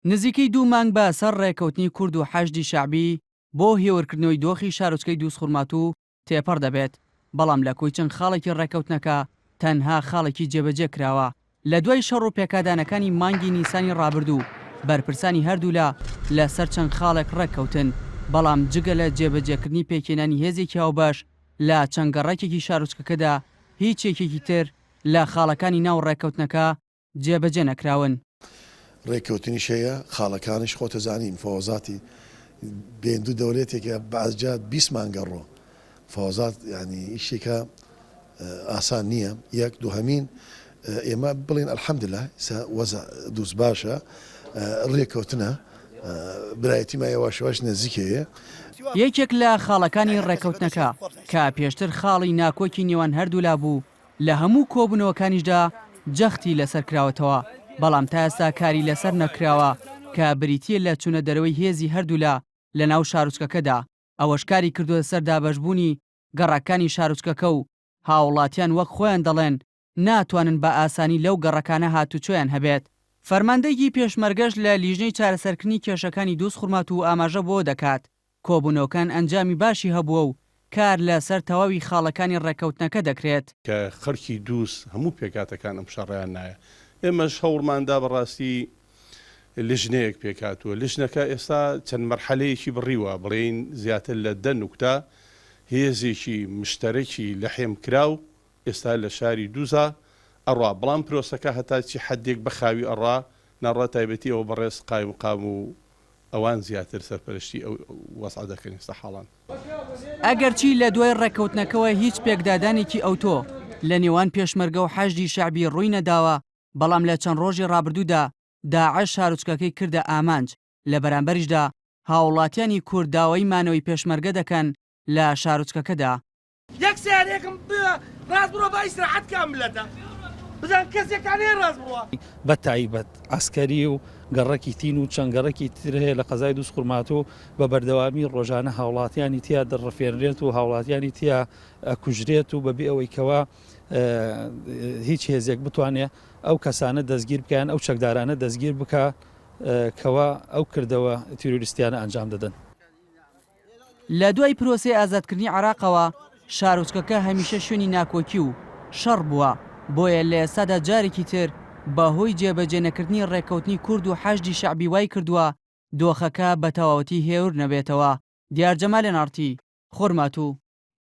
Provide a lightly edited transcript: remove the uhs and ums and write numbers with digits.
نزیکەی 2 مانگ بە سەر ڕێکەوتنی کورد و حەشدی شەعبی بۆ هێورکردنەوەی دۆخی شارۆچکەی دووسخورمات و تێپەڕ دەبێت، بەڵام لە کۆی چەند خاڵێکی ڕێکەوتنەکە تەنها خاڵێکی جێبەجێ کراوە. لە دوای شەڕ و پێکادانەکانی مانگی نیسانی ڕابردوو بەرپرسانی هەردوولا لەسەر چەند خاڵێک ڕێککەوتن، بەڵام جگە لە جێبەجێکردنی پێکێنانی هێزێکی هاوبەش لە چەنگەڕێکێکی شارۆچکەکەدا هیچ یەکێکی تر لە خاڵەکانی ناو ڕێکەوتنەکە جێبەجێ نەکراون. ڕێککەوتنی شەیە خاڵەکانش خۆتە زانین فۆزاتی بێندوو دەولێتێکە بەعزجات 20 مانگەڕۆ فۆزات ینی ئیشێکە ئاسان نییە. یەک دووهەمین ئێمە بڵین ئەلحەمدلله وەزع دووس باشە ڕێککەوتنە برایەتیمە یەواشەواش نزیکەیە. یەکێک لە خاڵەکانی ڕێکەوتنەکە کە پێشتر خاڵی ناکۆکی نێوان هەردوولا بوو لە هەموو کۆبوونەوەکانیشدا جەختی لەسەر کراوەتەوە، بەڵام تا ئێستا کاری لەسەر نەکراوە کە بریتیە لە چوونە دەرەوەی هێزی هەردوولا لە ناو شارۆچکەکەدا. ئەوەش کاری کردووە سەر دابەشبوونی گەڕەکانی شارۆچکەکە و هاوڵاتیان وەک خۆیان دەڵێن ناتوانن بە ئاسانی لەو گەڕەکانە هاتوچۆیان هەبێت. فەرماندەیەکی پێشمەرگەش لە لیژنەی چارەسەرکردنی کێشەکانی دووسخورمات و ئاماژە بۆ دەکات کۆبوونەوەکان ئەنجامی باشی هەبووە و کار لەسەر تەواوی خاڵەکانی ڕێکەوتنەکە دەکرێت کە خەرکی دووس هەموو پێکاتەکان ئەم شەڕیان نایە. ئێمەش هەوڵماندا بەڕاستی لیژنەیەک پێکاتووە. لیژنەکە ئێستا چەند مەرحەلەیەکی بڕیوە، بڵێین زیاتر لە 10 نوکتە هێزێکی مشتەرەکی لە حێمکراو ئێستا لە شاری دووزە ئەڕوا، بەڵام پرۆسەکە هەتا چی حەدێک بەخاوی ئەڕا ناڕە تایبەتی ئەوە بەڕێز قایم و ئەوان زیاتر سەرپەرشتی ئەو وەسع دەکەن ئێستا حاڵان. ئەگەرچی لە دوای ڕێکەوتنەکەەوە هیچ پێکدادانێکی ئەوتۆ لە نێوان پێشمەرگە و حەشدی شەعبی ڕووی نەداوە، بەڵام لە چەند ڕۆژی ڕابردوودا داعش شارۆچکەکەی کردە ئامانج. لە بەرامبەریشدا هاوڵاتیانی کورد داوای مانەوەی پێشمەرگە دەکەن لە شارۆچکەکەدا. یەک سیارێکم ڕاست بڕۆ بە ئیسراحەت کاملەتە بزان کەسێکان هەیە ڕاست بڕوە بە تایبەت ئەسکەری و گەڕەکی تین و چەند گەڕەکی تر هەیە لە قەزای دووسخورمات و بە بەردەوامی ڕۆژانە هاوڵاتیانی تیا دەڕفێنرێت و هاوڵاتیانی تیا کوژرێت و بەبێ ئەوەی کەوا هیچ هێزێک بتوانێت ئەو کەسانە دەستگیر بکەن، ئەو چەکدارانە دەستگیر بکە کەوا ئەو کردەوە تیرۆریستیانە ئەنجام دەدەن. لە دوای پرۆسەی ئازادکردنی عێراقەوە شارۆچکەکە هەمیشە شوێنی ناکۆکی و شەڕ بووە، بۆیە لە ئێستادا جارێکی تر بەهۆی جێبەجێ نەکردنی ڕێکەوتنی کورد و حەشدی شەعبی وای کردووە دۆخەکە بە تەواوەتی هێور نەبێتەوە. دیار جەمالێ نارتی، خورمات و